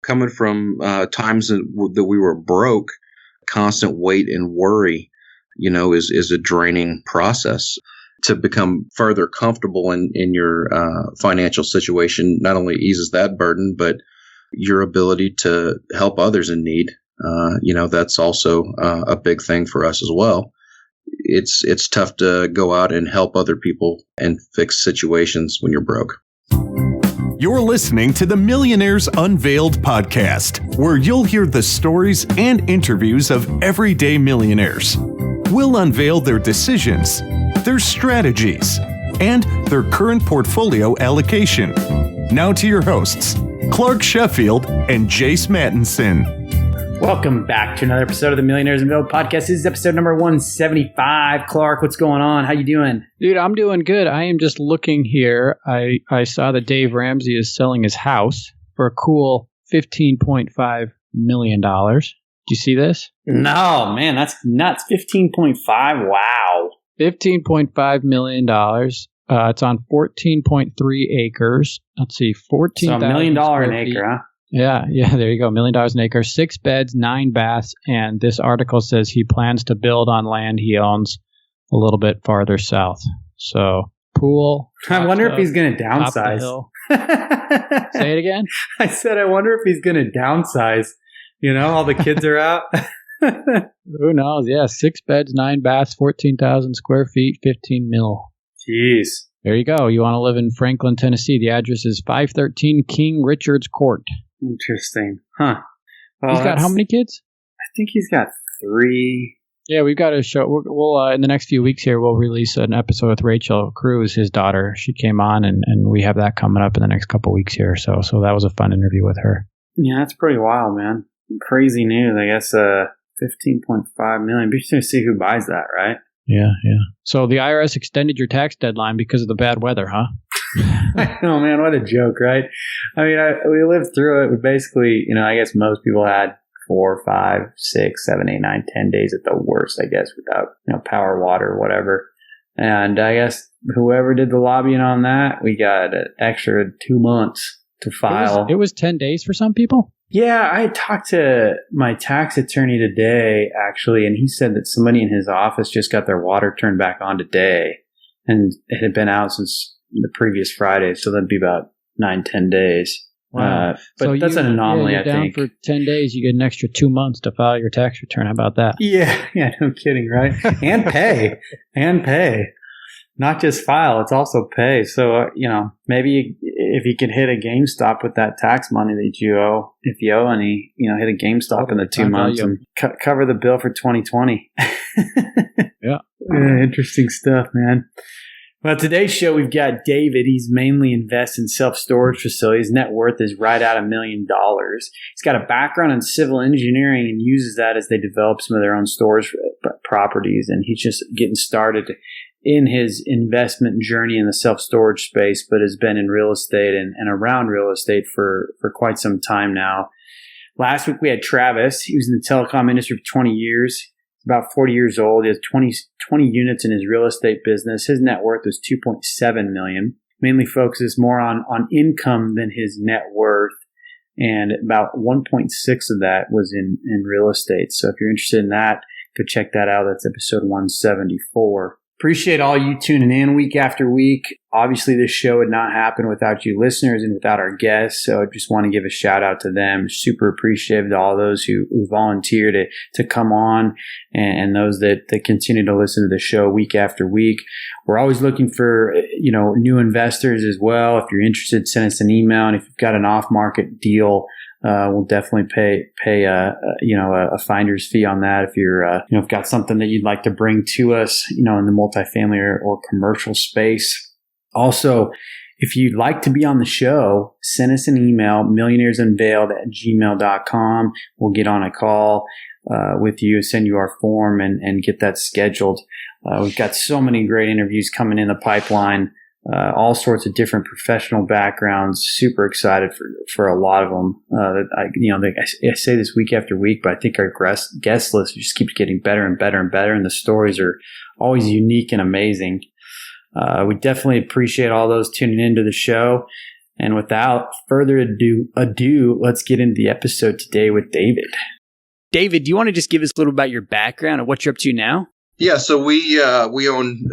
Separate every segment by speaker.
Speaker 1: Coming from times that we were broke, constant weight and worry, is a draining process. To become further comfortable in your financial situation not only eases that burden, but your ability to help others in need. That's also a big thing for us as well. It's tough to go out and help other people and fix situations when you're broke.
Speaker 2: You're listening to the Millionaires Unveiled podcast, where you'll hear the stories and interviews of everyday millionaires. We'll unveil their decisions, their strategies, and their current portfolio allocation. Now to your hosts, Clark Sheffield and Jace Mattinson.
Speaker 3: Welcome back to another episode of the Millionaires Unveiled podcast. This is episode number 175. Clark, what's going on? How you doing?
Speaker 4: Dude, I'm doing good. I am just looking here. I saw that Dave Ramsey is selling his house for a cool $15.5 million. Did you see this?
Speaker 3: No, man, that's nuts. 15.5. Wow.
Speaker 4: $15.5 million. It's on 14.3 acres. Let's see, 14,000.
Speaker 3: So $1 million an acre, huh?
Speaker 4: Yeah, there you go. $1 million an acre, 6 beds, 9 baths. And this article says he plans to build on land he owns a little bit farther south. So, pool.
Speaker 3: I wonder if he's going to downsize.
Speaker 4: Say it again?
Speaker 3: I said, I wonder if he's going to downsize. All the kids are out.
Speaker 4: Who knows? Yeah, 6 beds, 9 baths, 14,000 square feet, 15 mil.
Speaker 3: Jeez.
Speaker 4: There you go. You want to live in Franklin, Tennessee. The address is 513 King Richards Court.
Speaker 3: Interesting. Huh. Well,
Speaker 4: he's got how many kids?
Speaker 3: I think he's got 3.
Speaker 4: Yeah, we've got a show. We'll in the next few weeks here, we'll release an episode with Rachel Cruz, his daughter. She came on, and we have that coming up in the next couple weeks here. So that was a fun interview with her.
Speaker 3: Yeah, that's pretty wild, man. Crazy news. I guess 15.5 million. Be interesting to see who buys that, right?
Speaker 4: Yeah. So the IRS extended your tax deadline because of the bad weather, huh?
Speaker 3: I know, man. What a joke, right? I mean, we lived through it. We basically, I guess most people had 4, 5, 6, 7, 8, 9, 10 days at the worst, I guess, without, power, water, whatever. And I guess whoever did the lobbying on that, we got an extra 2 months to file.
Speaker 4: It was 10 days for some people?
Speaker 3: Yeah, I talked to my tax attorney today, actually, and he said that somebody in his office just got their water turned back on today, and it had been out since the previous Friday, so that'd be about 9-10 days.
Speaker 4: Wow.
Speaker 3: But
Speaker 4: so
Speaker 3: that's an anomaly,
Speaker 4: I think. For 10 days, you get an extra 2 months to file your tax return. How about that?
Speaker 3: Yeah, no kidding, right? And pay. Not just file, it's also pay. So, maybe if you can hit a GameStop with that tax money that you owe, if you owe any, hit a GameStop in the 2 months and cover the bill for 2020.
Speaker 4: Yeah.
Speaker 3: Interesting stuff, man. Well, today's show, we've got David. He's mainly invests in self-storage facilities. Net worth is right at $1 million. He's got a background in civil engineering and uses that as they develop some of their own storage properties. And he's just getting started in his investment journey in the self-storage space, but has been in real estate and around real estate for quite some time now. Last week, we had Travis. He was in the telecom industry for 20 years. About 40 years old. He has 20 units in his real estate business. His net worth was $2.7 million. Mainly focuses more on income than his net worth. And about 1.6 of that was in real estate. So if you're interested in that, go check that out. That's episode 174. Appreciate all you tuning in week after week. Obviously, this show would not happen without you listeners and without our guests. So I just want to give a shout out to them. Super appreciative to all those who volunteer to come on and those that continue to listen to the show week after week. We're always looking for, new investors as well. If you're interested, send us an email. And if you've got an off-market deal, we'll definitely pay a finder's fee on that. If you're, you've got something that you'd like to bring to us, in the multifamily or commercial space. Also, if you'd like to be on the show, send us an email, millionairesunveiled@gmail.com. We'll get on a call with you, send you our form and get that scheduled. We've got so many great interviews coming in the pipeline. All sorts of different professional backgrounds. Super excited for a lot of them. I say this week after week, but I think our guest list just keeps getting better and better and better, and the stories are always unique and amazing. We definitely appreciate all those tuning into the show. And without further ado, let's get into the episode today with David. David, do you want to just give us a little about your background and what you're up to now?
Speaker 1: Yeah, so we own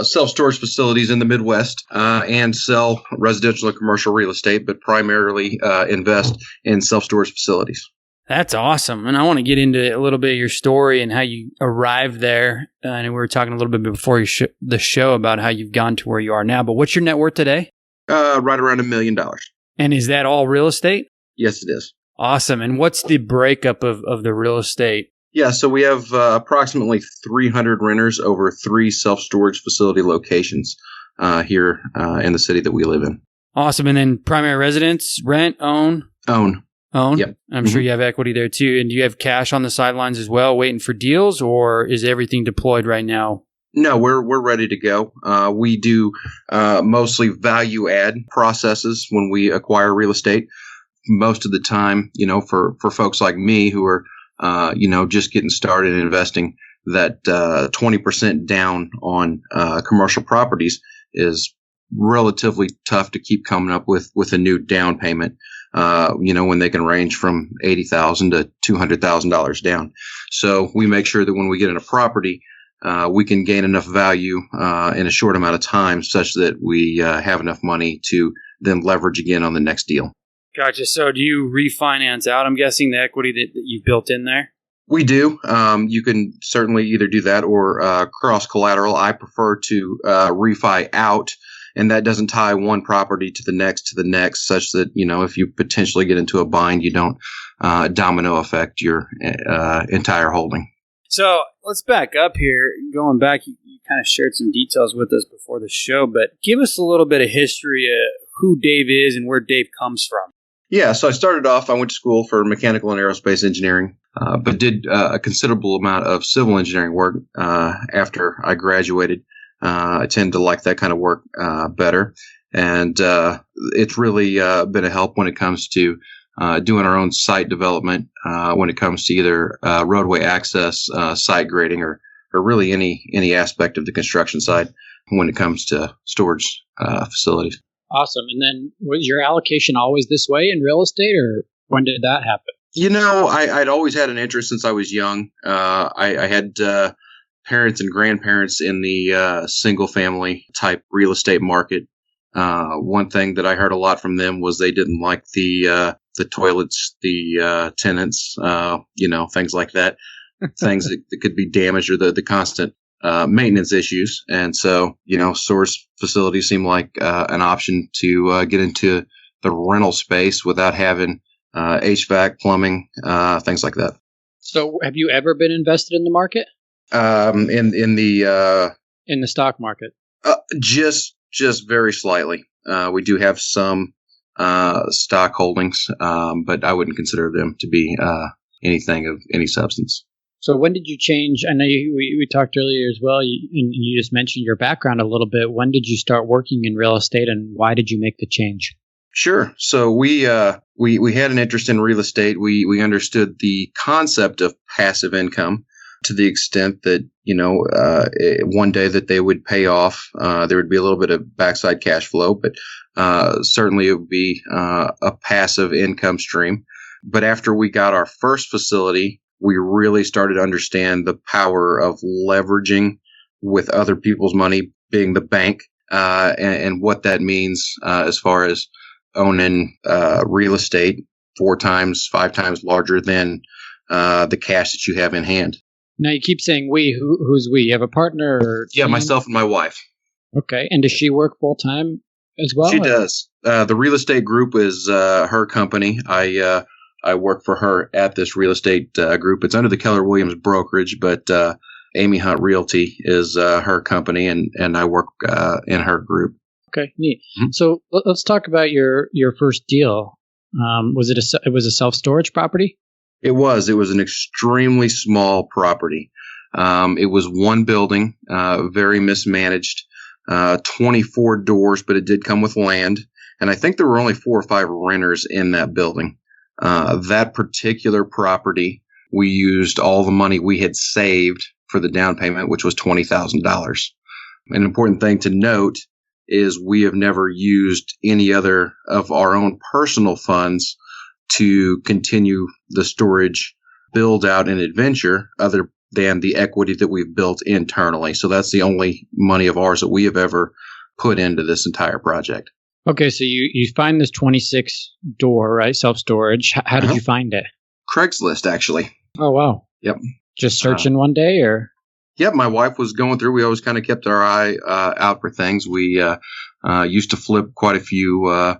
Speaker 1: self-storage facilities in the Midwest and sell residential and commercial real estate, but primarily invest in self-storage facilities.
Speaker 3: That's awesome. And I want to get into a little bit of your story and how you arrived there. And we were talking a little bit before the show about how you've gone to where you are now. But what's your net worth today?
Speaker 1: Right around $1 million.
Speaker 3: And is that all real estate?
Speaker 1: Yes, it is.
Speaker 3: Awesome. And what's the breakup of the real estate?
Speaker 1: Yeah, so we have approximately 300 renters over 3 self-storage facility locations here in the city that we live in.
Speaker 3: Awesome. And then primary residence, rent, own?
Speaker 1: Own.
Speaker 3: Yep. I'm sure you have equity there too. And do you have cash on the sidelines as well, waiting for deals, or is everything deployed right now?
Speaker 1: No, we're ready to go. We do mostly value add processes when we acquire real estate. Most of the time, for folks like me who are just getting started in investing, that 20% down on commercial properties is relatively tough to keep coming up with a new down payment. When they can range from $80,000 to $200,000 down. So we make sure that when we get in a property, we can gain enough value in a short amount of time such that we have enough money to then leverage again on the next deal.
Speaker 3: Gotcha. So do you refinance out, I'm guessing, the equity that you've built in there?
Speaker 1: We do. You can certainly either do that or cross collateral. I prefer to refi out. And that doesn't tie one property to the next, such that, if you potentially get into a bind, you don't domino affect your entire holding.
Speaker 3: So let's back up here. Going back, you kind of shared some details with us before the show, but give us a little bit of history of who Dave is and where Dave comes from.
Speaker 1: Yeah, so I went to school for mechanical and aerospace engineering, but did a considerable amount of civil engineering work after I graduated. I tend to like that kind of work better. And it's really been a help when it comes to doing our own site development, when it comes to either roadway access, site grading, or really any aspect of the construction side when it comes to storage facilities.
Speaker 4: Awesome. And then was your allocation always this way in real estate, or when did that happen?
Speaker 1: I'd always had an interest since I was young. I had parents and grandparents in the single family type real estate market. One thing that I heard a lot from them was they didn't like the toilets, the tenants, things like that, things that could be damaged, or the constant maintenance issues. And so, storage facilities seem like an option to get into the rental space without having HVAC, plumbing, things like that.
Speaker 4: So have you ever been invested in the market?
Speaker 1: In
Speaker 4: the stock market?
Speaker 1: Just very slightly. We do have some stock holdings, but I wouldn't consider them to be anything of any substance.
Speaker 4: So when did you change? I know we talked earlier as well, and you just mentioned your background a little bit. When did you start working in real estate, and why did you make the change?
Speaker 1: Sure. So we had an interest in real estate. We understood the concept of passive income to the extent that, one day that they would pay off. There would be a little bit of backside cash flow, but certainly it would be a passive income stream. But after we got our first facility, we really started to understand the power of leveraging with other people's money, being the bank, and what that means as far as owning real estate 4 times, 5 times larger than the cash that you have in hand.
Speaker 4: Now you keep saying we. Who's we? You have a partner? Or
Speaker 1: yeah, myself and my wife.
Speaker 4: Okay. And does she work full time as well?
Speaker 1: She does. The real estate group is her company. I work for her at this real estate group. It's under the Keller Williams brokerage, but Amy Hunt Realty is her company, and I work in her group.
Speaker 4: Okay, neat. Mm-hmm. So let's talk about your first deal. It was a self-storage property?
Speaker 1: It was an extremely small property. It was one building, very mismanaged, 24 doors, but it did come with land. And I think there were only 4 or 5 renters in that building. That particular property, we used all the money we had saved for the down payment, which was $20,000. An important thing to note is we have never used any other of our own personal funds to continue the storage build out and adventure other than the equity that we've built internally. So that's the only money of ours that we have ever put into this entire project.
Speaker 4: Okay, so you find this 26 door, right? Self-storage. How did you find it?
Speaker 1: Craigslist, actually.
Speaker 4: Oh, wow.
Speaker 1: Yep.
Speaker 4: Just searching one day, or?
Speaker 1: Yep, my wife was going through. We always kind of kept our eye out for things. We used to flip quite a few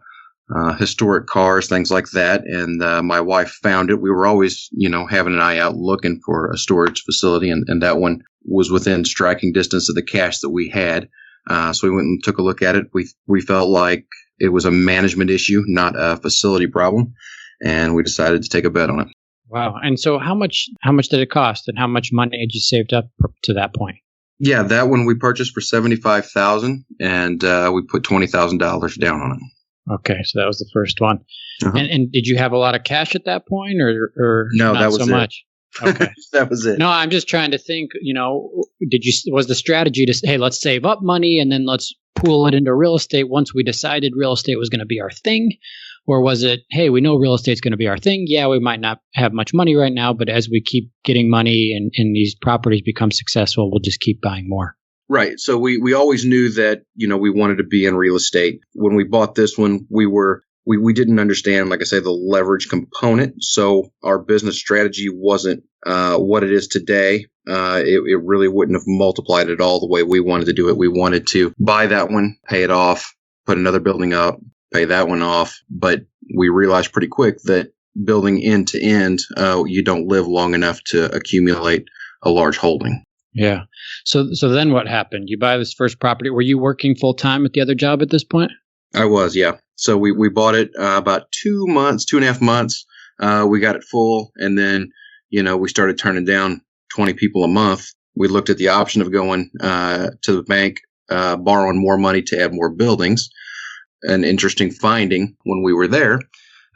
Speaker 1: historic cars, things like that. And my wife found it. We were always, having an eye out looking for a storage facility. And that one was within striking distance of the cash that we had. So we went and took a look at it. We felt like it was a management issue, not a facility problem. And we decided to take a bet on it.
Speaker 4: Wow. And so how much did it cost, and how much money had you saved up to that point?
Speaker 1: Yeah, that one we purchased for $75,000, and we put $20,000 down on it.
Speaker 4: Okay, so that was the first one. Uh-huh. And did you have a lot of cash at that point, or
Speaker 1: no?
Speaker 4: Not
Speaker 1: that was
Speaker 4: so
Speaker 1: it.
Speaker 4: Much. Okay,
Speaker 1: that was it.
Speaker 4: No, I'm just trying to think. Was the strategy to say, hey, let's save up money and then let's pool it into real estate once we decided real estate was going to be our thing? Or was it, hey, we know real estate's going to be our thing. Yeah, we might not have much money right now, but as we keep getting money and these properties become successful, we'll just keep buying more.
Speaker 1: Right. So we always knew that, we wanted to be in real estate. When we bought this one, we didn't understand, like I say, the leverage component. So our business strategy wasn't what it is today. It really wouldn't have multiplied it all the way we wanted to do it. We wanted to buy that one, pay it off, put another building up, pay that one off. But we realized pretty quick that building end to end, you don't live long enough to accumulate a large holding.
Speaker 4: Yeah. So then what happened? You buy this first property. Were you working full time at the other job at this point?
Speaker 1: I was, yeah. So we bought it about 2.5 months. We got it full. And then, we started turning down 20 people a month. We looked at the option of going to the bank, borrowing more money to add more buildings. An interesting finding when we were there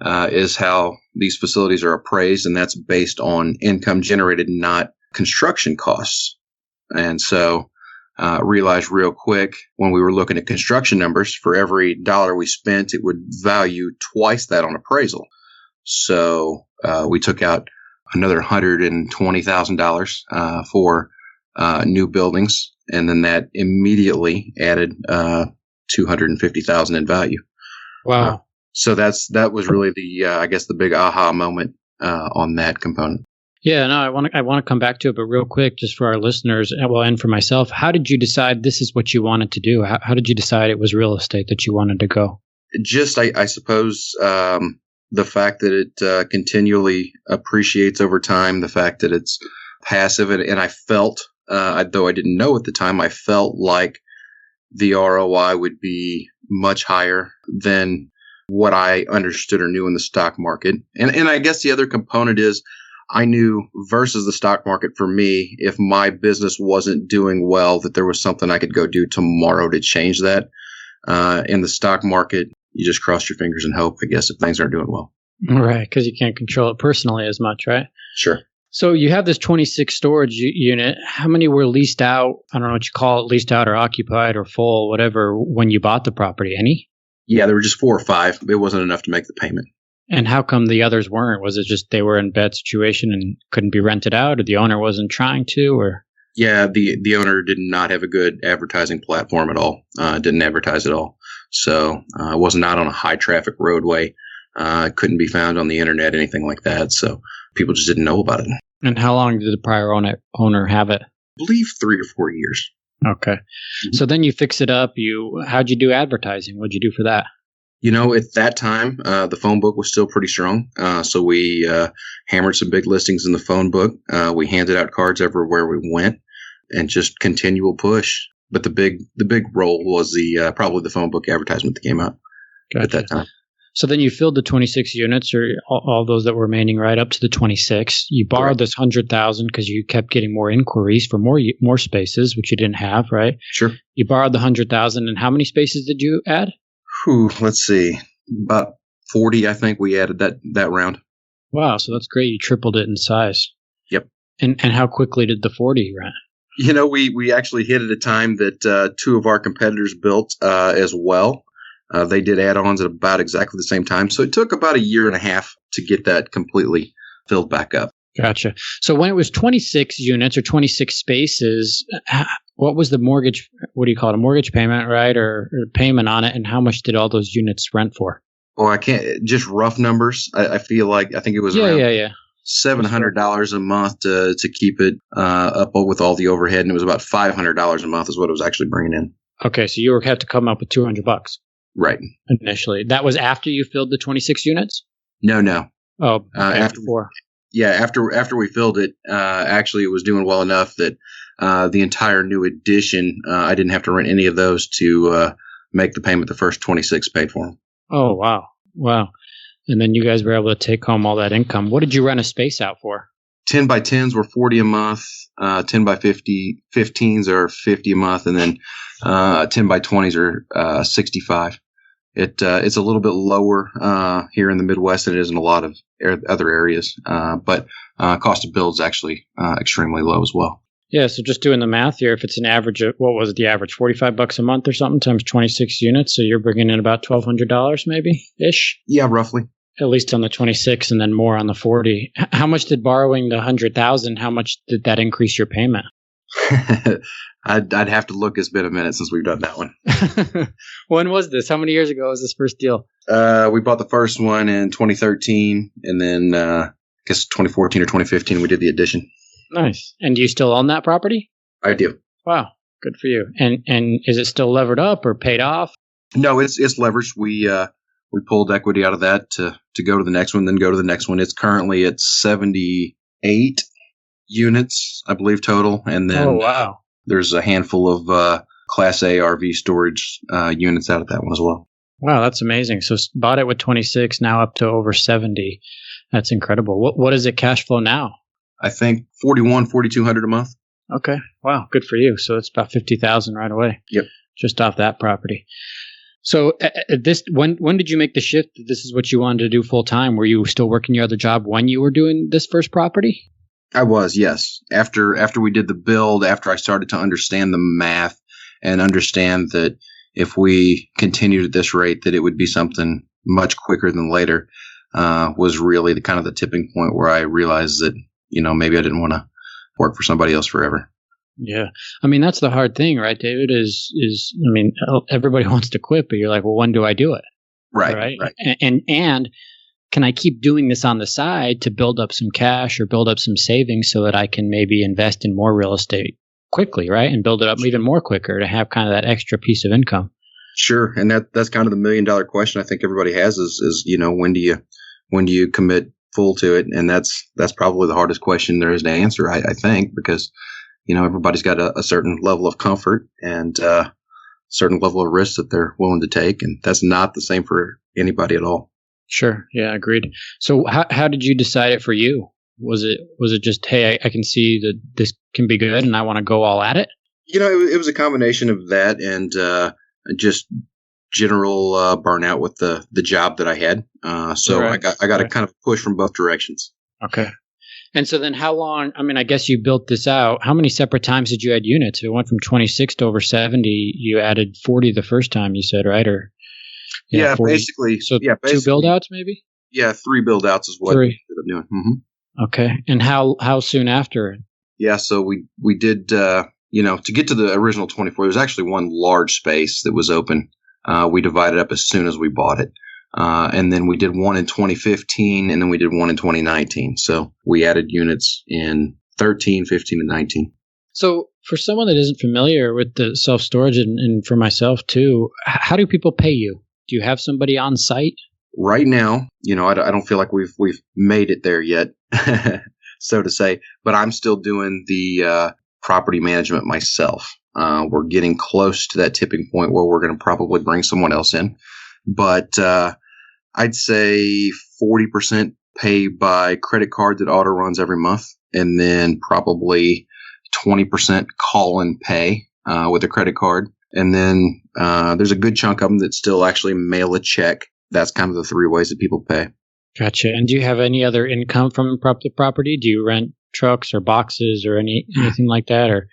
Speaker 1: is how these facilities are appraised, and that's based on income generated, not construction costs. And so realized real quick when we were looking at construction numbers, for every dollar we spent, it would value twice that on appraisal. So we took out another $120,000 for new buildings, and then that immediately added $250,000 in value.
Speaker 4: Wow.
Speaker 1: So that was really the big aha moment on that component.
Speaker 4: Yeah, no, I want to come back to it, but real quick, just for our listeners, and for myself, how did you decide this is what you wanted to do? How did you decide it was real estate that you wanted to go?
Speaker 1: Just, I suppose, the fact that it continually appreciates over time, the fact that it's passive, and I felt, though I didn't know at the time, I felt like the ROI would be much higher than what I understood or knew in the stock market. And I guess the other component is I knew versus the stock market for me, if my business wasn't doing well, that there was something I could go do tomorrow to change that. In the stock market, you just cross your fingers and hope, I guess, if things aren't doing well.
Speaker 4: Right, because you can't control it personally as much, right?
Speaker 1: Sure.
Speaker 4: So you have this 26 storage unit. How many were leased out? I don't know what you call it, leased out or occupied or full, whatever, when you bought the property? Any?
Speaker 1: Yeah, there were just 4 or 5. It wasn't enough to make the payment.
Speaker 4: And how come the others weren't? Was it just they were in bad situation and couldn't be rented out, or the owner wasn't trying to, or?
Speaker 1: Yeah, the owner did not have a good advertising platform at all. Didn't advertise at all. So it was not on a high traffic roadway. Couldn't be found on the internet, anything like that. So people just didn't know about it.
Speaker 4: And how long did the prior owner have it?
Speaker 1: I believe 3 or 4 years.
Speaker 4: Okay. Mm-hmm. So then you fix it up. How'd you do advertising? What'd you do for that?
Speaker 1: At that time, the phone book was still pretty strong. So we hammered some big listings in the phone book. We handed out cards everywhere we went, and just continual push. But the big role was probably the phone book advertisement that came out at that time.
Speaker 4: So then you filled the 26 units, or all those that were remaining, right up to the 26. You borrowed this $100,000 because you kept getting more inquiries for more spaces, which you didn't have, right?
Speaker 1: Sure.
Speaker 4: You borrowed the $100,000, and how many spaces did you add?
Speaker 1: Let's see, about 40. I think we added that round.
Speaker 4: Wow, so that's great. You tripled it in size.
Speaker 1: Yep.
Speaker 4: And how quickly did the 40 rent?
Speaker 1: We actually hit at a time that two of our competitors built as well. They did add-ons at about exactly the same time. So it took about a year and a half to get that completely filled back up.
Speaker 4: Gotcha. So when it was 26 units or 26 spaces, what was the mortgage, what do you call it, a mortgage payment, right, or payment on it, and how much did all those units rent for?
Speaker 1: Oh, I can't, just rough numbers. I feel like, I think it was around $700 a month to keep it up with all the overhead, and it was about $500 a month is what it was actually bringing in.
Speaker 4: Okay, so you would have to come up with $200.
Speaker 1: Right.
Speaker 4: Initially. That was after you filled the 26 units?
Speaker 1: No.
Speaker 4: Oh, okay,
Speaker 1: after. Yeah, after we filled it, actually it was doing well enough that the entire new addition, I didn't have to rent any of those to make the payment the first 26 paid for them.
Speaker 4: Oh, wow. And then you guys were able to take home all that income. What did you rent a space out for?
Speaker 1: 10 by 10s were $40 a month. 10 by 15s are $50 a month, and then 10 by 20s are $65. It's a little bit lower here in the Midwest than it is in a lot of other areas, but cost of build is actually extremely low as well.
Speaker 4: Yeah, so just doing the math here, if it's an average of, what was it, the average, $45 a month or something times 26 units, so you're bringing in about $1,200 maybe-ish?
Speaker 1: Yeah, roughly.
Speaker 4: At least on the 26 and then more on the 40. How much did borrowing the $100,000, how much did that increase your payment?
Speaker 1: I'd have to look. It's been a minute since we've done that one.
Speaker 4: When was this? How many years ago was this first deal?
Speaker 1: We bought the first one in 2013, and then I guess 2014 or 2015 we did the addition.
Speaker 4: Nice. And do you still own that property?
Speaker 1: I do.
Speaker 4: Wow, good for you. And is it still levered up or paid off?
Speaker 1: No, it's leveraged. We pulled equity out of that to go to the next one, then go to the next one. It's currently at 78 units, I believe, total. And then there's a handful of Class A RV storage units out of that one as well.
Speaker 4: Wow, that's amazing. So bought it with 26, now up to over 70. That's incredible. What is it cash flow now?
Speaker 1: I think $4,200 a month.
Speaker 4: Okay. Wow, good for you. So it's about $50,000 right away.
Speaker 1: Yep.
Speaker 4: Just off that property. So when did you make the shift? This is what you wanted to do full time. Were you still working your other job when you were doing this first property?
Speaker 1: I was, yes. After we did the build, after I started to understand the math and understand that if we continued at this rate, that it would be something much quicker than later, was really the kind of the tipping point where I realized that, maybe I didn't want to work for somebody else forever.
Speaker 4: Yeah. I mean, that's the hard thing, right, David, is everybody wants to quit, but you're like, well, when do I do it?
Speaker 1: Right.
Speaker 4: And can I keep doing this on the side to build up some cash or build up some savings so that I can maybe invest in more real estate quickly, right? And build it up even more quicker to have kind of that extra piece of income.
Speaker 1: Sure. And that's kind of the $1 million question I think everybody has is when do you commit full to it? And that's probably the hardest question there is to answer, I think, because everybody's got a certain level of comfort and a certain level of risk that they're willing to take. And that's not the same for anybody at all.
Speaker 4: Sure. Yeah, agreed. So how did you decide it for you? Was it just, hey, I can see that this can be good and I want to go all at it?
Speaker 1: It was a combination of that and just general burnout with the job that I had. So right. I got a kind of push from both directions.
Speaker 4: Okay. And so then how long, I guess you built this out. How many separate times did you add units? If it went from 26 to over 70, you added 40 the first time, you said, right? Or
Speaker 1: yeah, 40. Basically.
Speaker 4: So
Speaker 1: yeah,
Speaker 4: 2 build-outs maybe?
Speaker 1: Yeah, 3 build-outs is what we ended up doing. Mm-hmm.
Speaker 4: Okay. And how soon after?
Speaker 1: Yeah, so we did, to get to the original 24, there was actually one large space that was open. We divided up as soon as we bought it. And then we did one in 2015, and then we did one in 2019. So we added units in 13, 15, and 19. So
Speaker 4: for someone that isn't familiar with the self-storage, and for myself too, how do people pay you? Do you have somebody on site?
Speaker 1: Right now, I don't feel like we've made it there yet, so to say. But I'm still doing the property management myself. We're getting close to that tipping point where we're going to probably bring someone else in. But I'd say 40% pay by credit card that auto runs every month, and then probably 20% call and pay with a credit card. And then there's a good chunk of them that still actually mail a check. That's kind of the 3 ways that people pay.
Speaker 4: Gotcha. And do you have any other income from the property? Do you rent trucks or boxes or anything like that, or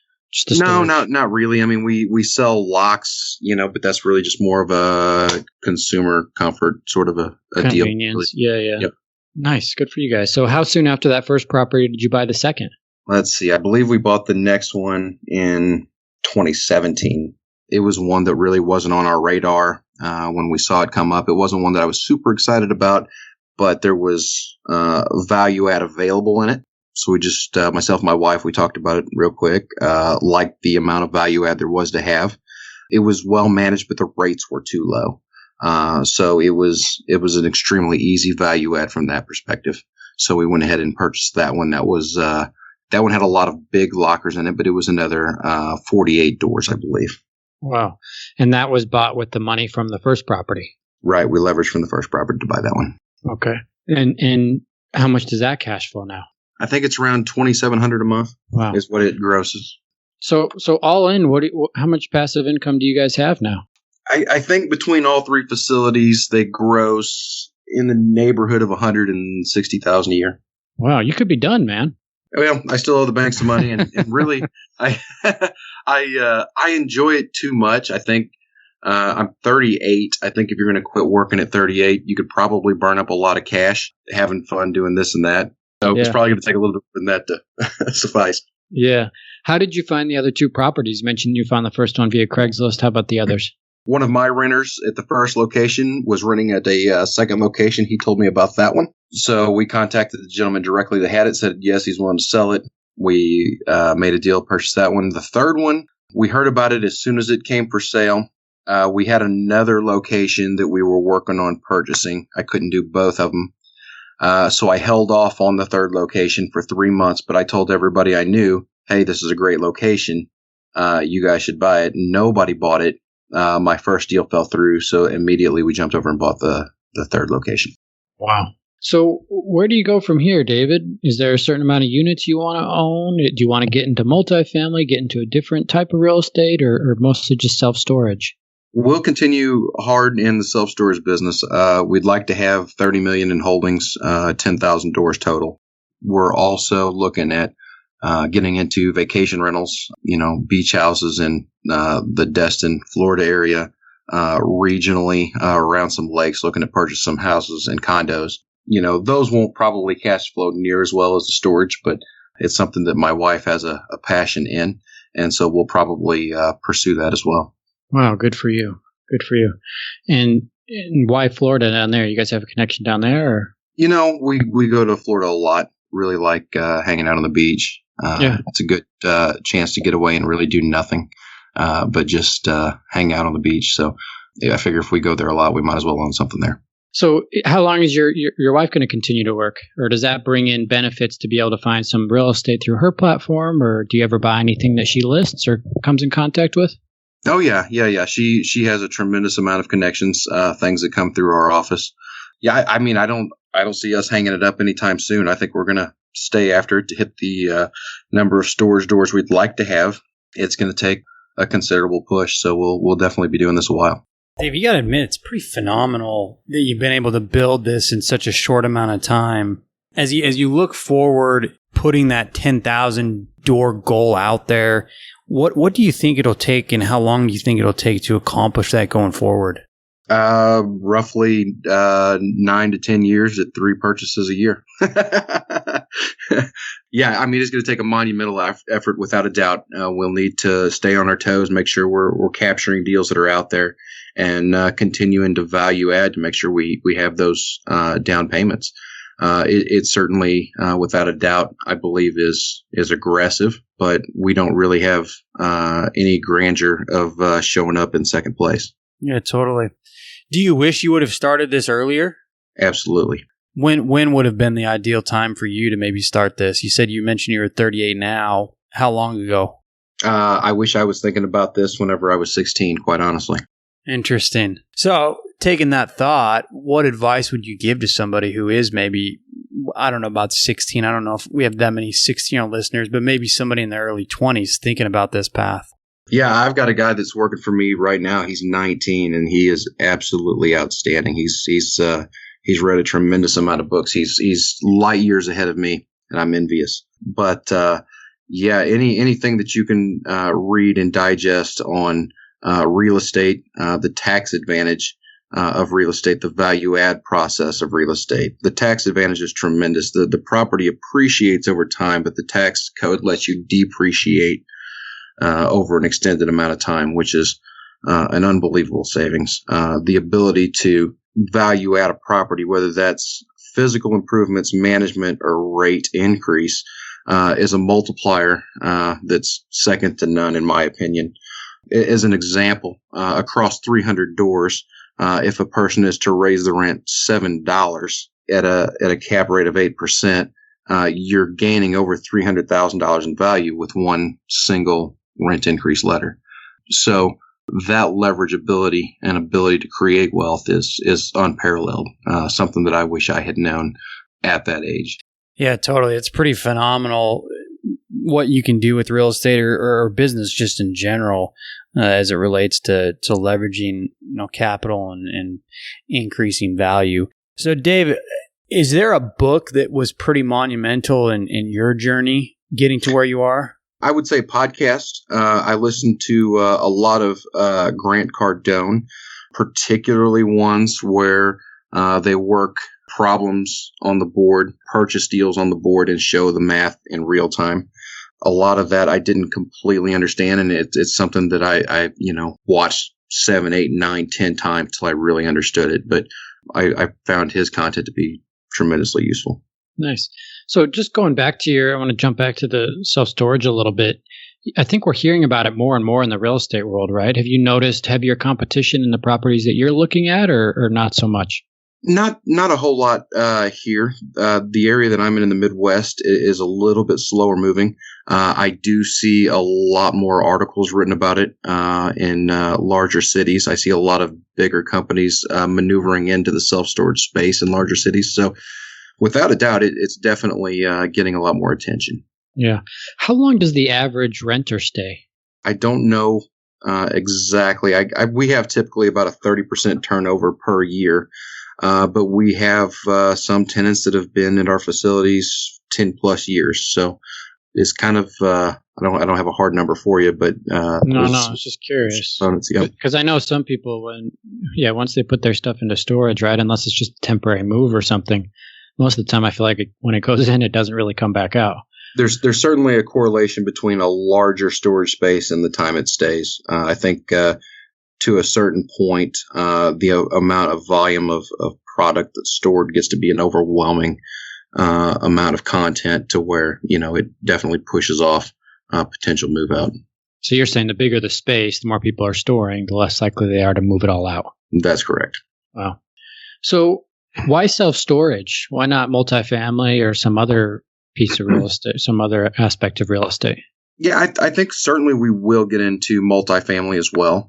Speaker 1: No, not really. I mean, we sell locks, but that's really just more of a consumer comfort sort of a deal.
Speaker 4: Convenience. Yeah.
Speaker 1: Yep.
Speaker 4: Nice. Good for you guys. So how soon after that first property did you buy the second?
Speaker 1: Let's see. I believe we bought the next one in 2017. It was one that really wasn't on our radar when we saw it come up. It wasn't one that I was super excited about, but there was value add available in it. So we just, myself and my wife, we talked about it real quick, liked the amount of value add there was to have. It was well managed, but the rates were too low. So it was an extremely easy value add from that perspective. So we went ahead and purchased that one. That one had a lot of big lockers in it, but it was another 48 doors, I believe.
Speaker 4: Wow. And that was bought with the money from the first property.
Speaker 1: Right. We leveraged from the first property to buy that one.
Speaker 4: Okay. And how much does that cash flow now?
Speaker 1: I think it's around $2,700 a month.
Speaker 4: Wow.
Speaker 1: Is what it grosses.
Speaker 4: So all in, how much passive income do you guys have now?
Speaker 1: I think between all three facilities, they gross in the neighborhood of $160,000 a year.
Speaker 4: Wow, you could be done, man.
Speaker 1: Well, I still owe the bank some money, and really, I enjoy it too much. I think I'm 38. I think if you're going to quit working at 38, you could probably burn up a lot of cash having fun doing this and that. So It's probably going to take a little bit than that to suffice.
Speaker 4: Yeah. How did you find the other two properties? You mentioned you found the first one via Craigslist. How about the others?
Speaker 1: One of my renters at the first location was renting at a second location. He told me about that one. So we contacted the gentleman directly that had it, said, yes, he's willing to sell it. We made a deal, purchased that one. The third one, we heard about it as soon as it came for sale. We had another location that we were working on purchasing. I couldn't do both of them. So I held off on the third location for 3 months, but I told everybody I knew, hey, this is a great location. You guys should buy it. Nobody bought it. My first deal fell through, so immediately we jumped over and bought the third location.
Speaker 4: Wow. So where do you go from here, David? Is there a certain amount of units you want to own? Do you want to get into multifamily, get into a different type of real estate, or mostly just self-storage?
Speaker 1: We'll continue hard in the self-storage business. We'd like to have 30 million in holdings, 10,000 doors total. We're also looking at getting into vacation rentals, beach houses in the Destin, Florida area, regionally around some lakes, looking to purchase some houses and condos. Those won't probably cash flow near as well as the storage, but it's something that my wife has a passion in. And so we'll probably pursue that as well.
Speaker 4: Wow. Good for you. Good for you. And why Florida down there? You guys have a connection down there? Or?
Speaker 1: We go to Florida a lot. Really like hanging out on the beach. It's a good chance to get away and really do nothing, but just hang out on the beach. So I figure if we go there a lot, we might as well own something there.
Speaker 4: So how long is your wife going to continue to work? Or does that bring in benefits to be able to find some real estate through her platform? Or do you ever buy anything that she lists or comes in contact with?
Speaker 1: Oh, yeah. She has a tremendous amount of connections, things that come through our office. Yeah, I mean, I don't see us hanging it up anytime soon. I think we're going to stay after it to hit the number of storage doors we'd like to have. It's going to take a considerable push, so we'll definitely be doing this a while.
Speaker 3: Dave, you got to admit, it's pretty phenomenal that you've been able to build this in such a short amount of time. As you look forward, putting that 10,000 door goal out there, what do you think it'll take, and how long do you think it'll take to accomplish that going forward?
Speaker 1: Roughly 9 to 10 years at 3 purchases a year. Yeah, I mean, it's going to take a monumental effort without a doubt. We'll need to stay on our toes, make sure we're capturing deals that are out there, and continuing to value add to make sure we have those down payments. It certainly, without a doubt, I believe is aggressive, but we don't really have any grandeur of showing up in second place.
Speaker 3: Yeah, totally. Do you wish you would have started this earlier?
Speaker 1: Absolutely.
Speaker 3: When would have been the ideal time for you to maybe start this? You mentioned you're 38 now. How long ago?
Speaker 1: I wish I was thinking about this whenever I was 16, quite honestly.
Speaker 3: Interesting. So, taking that thought, what advice would you give to somebody who is maybe, I don't know, about 16? I don't know if we have that many 16-year-old listeners, but maybe somebody in their early 20s thinking about this path.
Speaker 1: Yeah, I've got a guy that's working for me right now. He's 19, and he is absolutely outstanding. He's read a tremendous amount of books. He's light years ahead of me, and I'm envious. But anything that you can read and digest on real estate, the tax advantage of real estate, the value add process of real estate. The tax advantage is tremendous. The property appreciates over time, but the tax code lets you depreciate over an extended amount of time, which is an unbelievable savings. The ability to value add a property, whether that's physical improvements, management, or rate increase, is a multiplier that's second to none, in my opinion. As an example, across 300 doors, if a person is to raise the rent $7 at a cap rate of 8%, you're gaining over $300,000 in value with one single rent increase letter. So that leverageability and ability to create wealth is unparalleled. Something that I wish I had known at that age.
Speaker 3: Yeah, totally. It's pretty phenomenal what you can do with real estate or business just in general as it relates to leveraging capital and increasing value. So, Dave, is there a book that was pretty monumental in your journey getting to where you are?
Speaker 1: I would say podcasts. I listened to a lot of Grant Cardone, particularly ones where they work problems on the board, purchase deals on the board, and show the math in real time. A lot of that I didn't completely understand, and it's something that I watched 7, 8, 9, 10 times till I really understood it. But I found his content to be tremendously useful.
Speaker 4: Nice. So just going back to I want to jump back to the self-storage a little bit. I think we're hearing about it more and more in the real estate world, right? Have you noticed heavier competition in the properties that you're looking at or not so much?
Speaker 1: Not a whole lot here. The area that I'm in the Midwest is a little bit slower moving. I do see a lot more articles written about it in larger cities. I see a lot of bigger companies maneuvering into the self-storage space in larger cities. So without a doubt, it's definitely getting a lot more attention.
Speaker 4: Yeah. How long does the average renter stay?
Speaker 1: I don't know exactly. We have typically about a 30% turnover per year. But we have some tenants that have been in our facilities 10 plus years. So it's kind of I don't have a hard number for you, but
Speaker 4: no, I was just curious because I know some people once they put their stuff into storage, right? Unless it's just a temporary move or something, most of the time I feel like when it goes in, it doesn't really come back out.
Speaker 1: There's certainly a correlation between a larger storage space and the time it stays. I think. To a certain point, the amount of volume of product that's stored gets to be an overwhelming amount of content to where, it definitely pushes off potential move out.
Speaker 4: So you're saying the bigger the space, the more people are storing, the less likely they are to move it all out.
Speaker 1: That's correct.
Speaker 4: Wow. So why self-storage? Why not multifamily or some other piece of real estate, some other aspect of real estate?
Speaker 1: Yeah, I think certainly we will get into multifamily as well.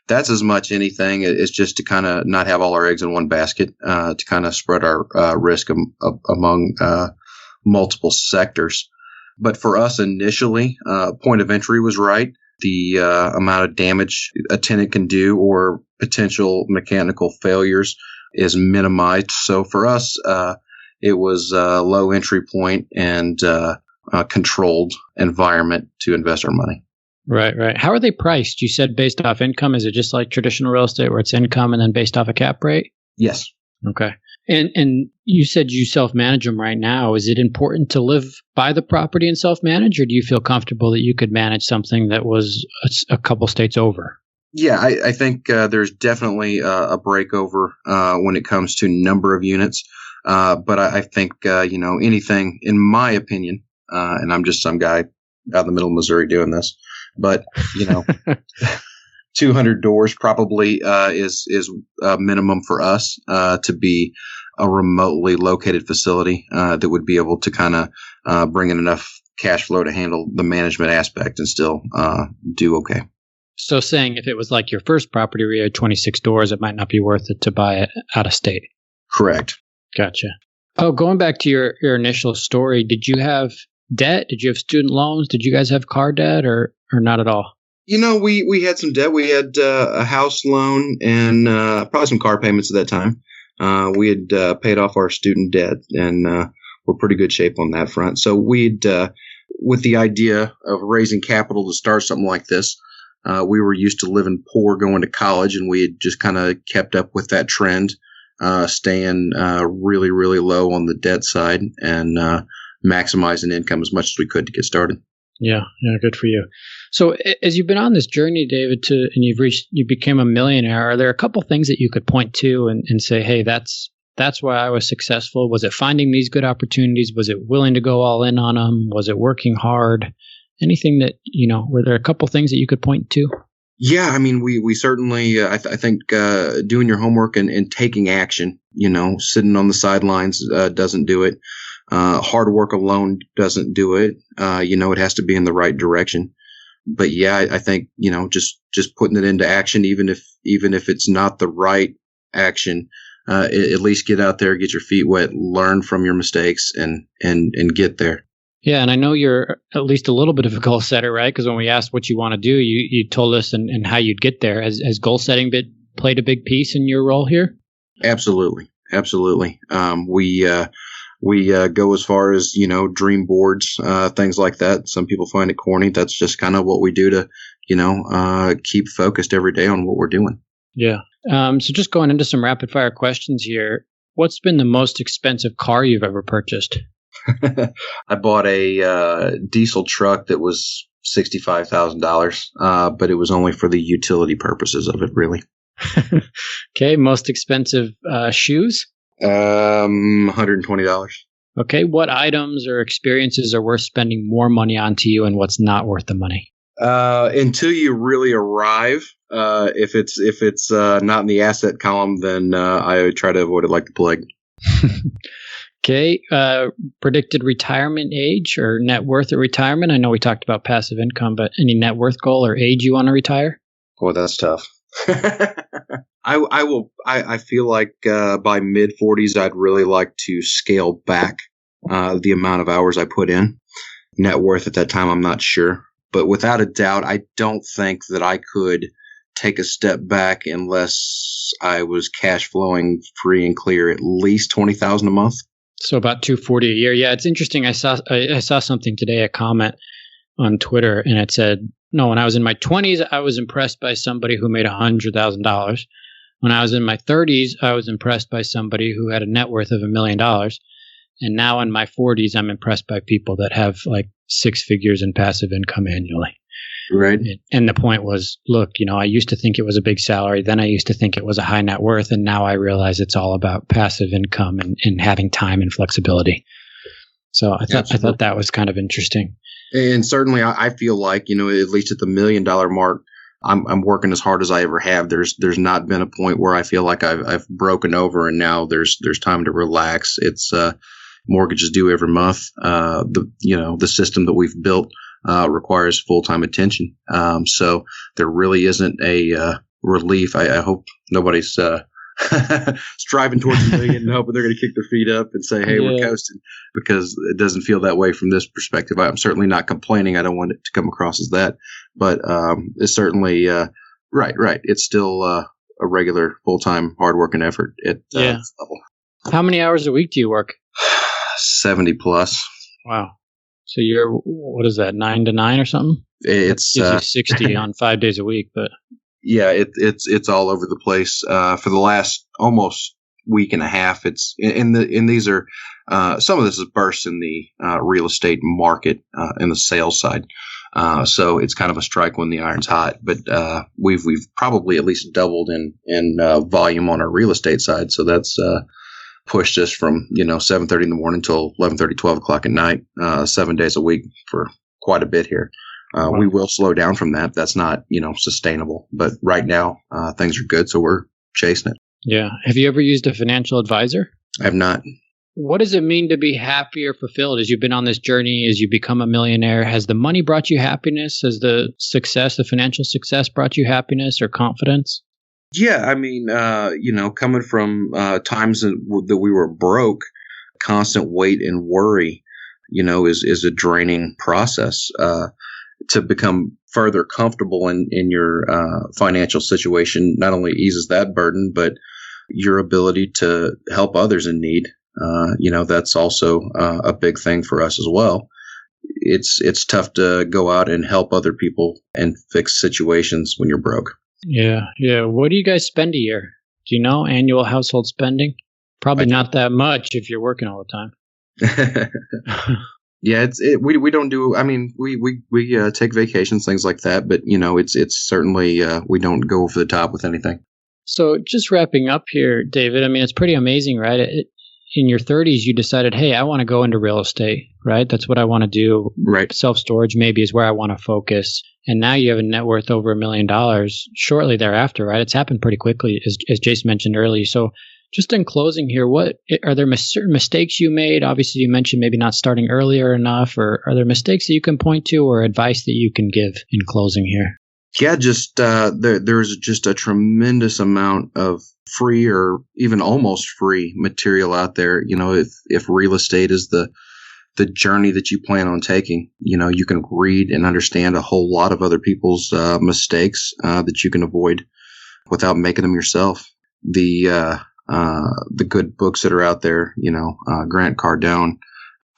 Speaker 1: That's as much anything as just to kind of not have all our eggs in one basket, to kind of spread our risk among multiple sectors. But for us initially, point of entry was right. The amount of damage a tenant can do or potential mechanical failures is minimized. So for us, it was a low entry point and controlled environment to invest our money.
Speaker 4: Right. How are they priced? You said based off income. Is it just like traditional real estate where it's income and then based off a cap rate?
Speaker 1: Yes.
Speaker 4: Okay. And you said you self-manage them right now. Is it important to live by the property and self-manage, or do you feel comfortable that you could manage something that was a couple states over?
Speaker 1: Yeah, I think there's definitely a breakover when it comes to number of units. But I think, anything, in my opinion, and I'm just some guy out in the middle of Missouri doing this, but 200 doors probably is a minimum for us to be a remotely located facility that would be able to kind of bring in enough cash flow to handle the management aspect and still do okay.
Speaker 4: So saying if it was like your first property where you had 26 doors, it might not be worth it to buy it out of state. Correct. Gotcha. Oh, going back to your initial story, did you have debt? Did you have student loans? Did you guys have car debt or not at all?
Speaker 1: We had some debt. We had a house loan and probably some car payments at that time. We had paid off our student debt and we're pretty good shape on that front. So we'd with the idea of raising capital to start something like this. We were used to living poor going to college, and we had just kind of kept up with that trend, staying really, really low on the debt side and maximizing income as much as we could to get started.
Speaker 4: Yeah, good for you. So as you've been on this journey, David, and you became a millionaire, are there a couple things that you could point to and say, hey, that's why I was successful? Was it finding these good opportunities? Was it willing to go all in on them? Was it working hard? Anything that, were there a couple things that you could point to?
Speaker 1: Yeah, I mean, we certainly, I think doing your homework and taking action, sitting on the sidelines doesn't do it. Hard work alone doesn't do it. It has to be in the right direction. But yeah, I think, just putting it into action, even if it's not the right action, at least get out there, get your feet wet, learn from your mistakes and get there.
Speaker 4: Yeah, and I know you're at least a little bit of a goal setter, right? Because when we asked what you want to do, you told us and how you'd get there. Has goal setting played a big piece in your role here?
Speaker 1: Absolutely. We go as far as, dream boards, things like that. Some people find it corny. That's just kind of what we do to, keep focused every day on what we're doing.
Speaker 4: Yeah. So just going into some rapid fire questions here. What's been the most expensive car you've ever purchased?
Speaker 1: I bought a diesel truck that was $65,000, but it was only for the utility purposes of it, really.
Speaker 4: Okay. Most expensive shoes?
Speaker 1: $120.
Speaker 4: Okay. What items or experiences are worth spending more money on to you, and what's not worth the money?
Speaker 1: Until you really arrive, if it's not in the asset column, then I try to avoid it like the plague.
Speaker 4: Okay. Predicted retirement age or net worth at retirement? I know we talked about passive income, but any net worth goal or age you want to retire?
Speaker 1: Boy, that's tough. I feel like by mid 40s, I'd really like to scale back the amount of hours I put in. Net worth at that time, I'm not sure. But without a doubt, I don't think that I could take a step back unless I was cash flowing free and clear at least $20,000 a month.
Speaker 4: So about $240 a year. Yeah, it's interesting. I saw something today, a comment on Twitter, and it said, no, when I was in my 20s, I was impressed by somebody who made $100,000. When I was in my 30s, I was impressed by somebody who had a net worth of $1 million. And now in my 40s, I'm impressed by people that have like 6 figures in passive income annually.
Speaker 1: Right.
Speaker 4: And the point was, look, I used to think it was a big salary. Then I used to think it was a high net worth. And now I realize it's all about passive income and having time and flexibility. So I thought that was kind of interesting.
Speaker 1: And certainly I feel like, at least at the $1 million mark, I'm working as hard as I ever have. There's not been a point where I feel like I've broken over and now there's time to relax. It's mortgages due every month. The system that we've built requires full-time attention. So there really isn't a relief. I hope nobody's striving towards $1 million and hoping they're going to kick their feet up and say, hey, we're coasting, because it doesn't feel that way from this perspective. I'm certainly not complaining. I don't want it to come across as that, but it's certainly right. It's still a regular full-time hardworking effort at this level.
Speaker 4: How many hours a week do you work?
Speaker 1: 70 plus.
Speaker 4: Wow. So you're, what is that, 9 to 9 or something?
Speaker 1: It's
Speaker 4: 60 on 5 days a week, but
Speaker 1: yeah, it's all over the place. For the last almost week and a half, it's these are some of this is bursts in the real estate market in the sales side. So it's kind of a strike when the iron's hot. But we've probably at least doubled in volume on our real estate side. So that's pushed us from 7:30 in the morning till 11:30, 12 o'clock at night, 7 days a week for quite a bit here. We will slow down from that. That's not, sustainable. But right now, things are good, so we're chasing it.
Speaker 4: Yeah. Have you ever used a financial advisor?
Speaker 1: I have not.
Speaker 4: What does it mean to be happy or fulfilled as you've been on this journey, as you become a millionaire? Has the money brought you happiness? Has the financial success brought you happiness or confidence?
Speaker 1: Yeah, I mean, coming from times that we were broke, constant weight and worry, is a draining process. To become further comfortable in your financial situation not only eases that burden, but your ability to help others in need. That's also a big thing for us as well. it's tough to go out and help other people and fix situations when you're broke.
Speaker 4: Yeah. What do you guys spend a year? Do you know annual household spending? Probably not that much if you're working all the time.
Speaker 1: Yeah, we don't do. I mean, we take vacations, things like that. But it's certainly we don't go over the top with anything.
Speaker 4: So just wrapping up here, David. I mean, it's pretty amazing, right? In your 30s, you decided, hey, I want to go into real estate, right? That's what I want to do.
Speaker 1: Right.
Speaker 4: Self-storage maybe is where I want to focus. And now you have a net worth over $1 million shortly thereafter, right? It's happened pretty quickly, as Jason mentioned earlier. So just in closing here, what are there certain mistakes you made? Obviously, you mentioned maybe not starting earlier enough, or are there mistakes that you can point to or advice that you can give in closing here?
Speaker 1: Yeah, just there's just a tremendous amount of free or even almost free material out there. If real estate is the journey that you plan on taking, you can read and understand a whole lot of other people's mistakes that you can avoid without making them yourself. The good books that are out there, Grant Cardone,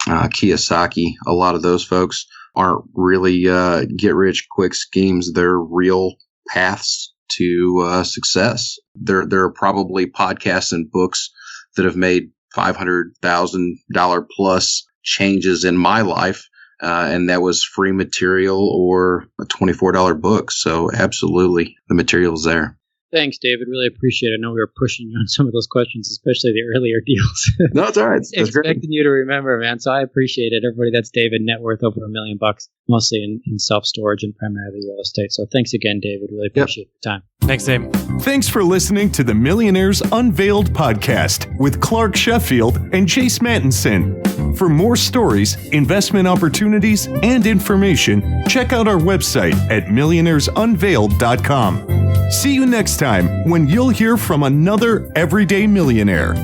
Speaker 1: Kiyosaki, a lot of those folks aren't really get rich quick schemes. They're real paths to success. There are probably podcasts and books that have made $500,000 plus changes in my life, and that was free material or a $24 book. So absolutely, the material's there.
Speaker 4: Thanks, David. Really appreciate it. I know we were pushing you on some of those questions, especially the earlier deals.
Speaker 1: No, it's all right. That's
Speaker 4: expecting
Speaker 1: great.
Speaker 4: You to remember, man. So I appreciate it. Everybody, that's David, net worth over $1 million, mostly in self-storage and primarily real estate. So thanks again, David. Really appreciate your time.
Speaker 3: Thanks, Dave.
Speaker 2: Thanks for listening to the Millionaires Unveiled podcast with Clark Sheffield and Chase Mattinson. For more stories, investment opportunities, and information, check out our website at millionairesunveiled.com. See you next time when you'll hear from another everyday millionaire.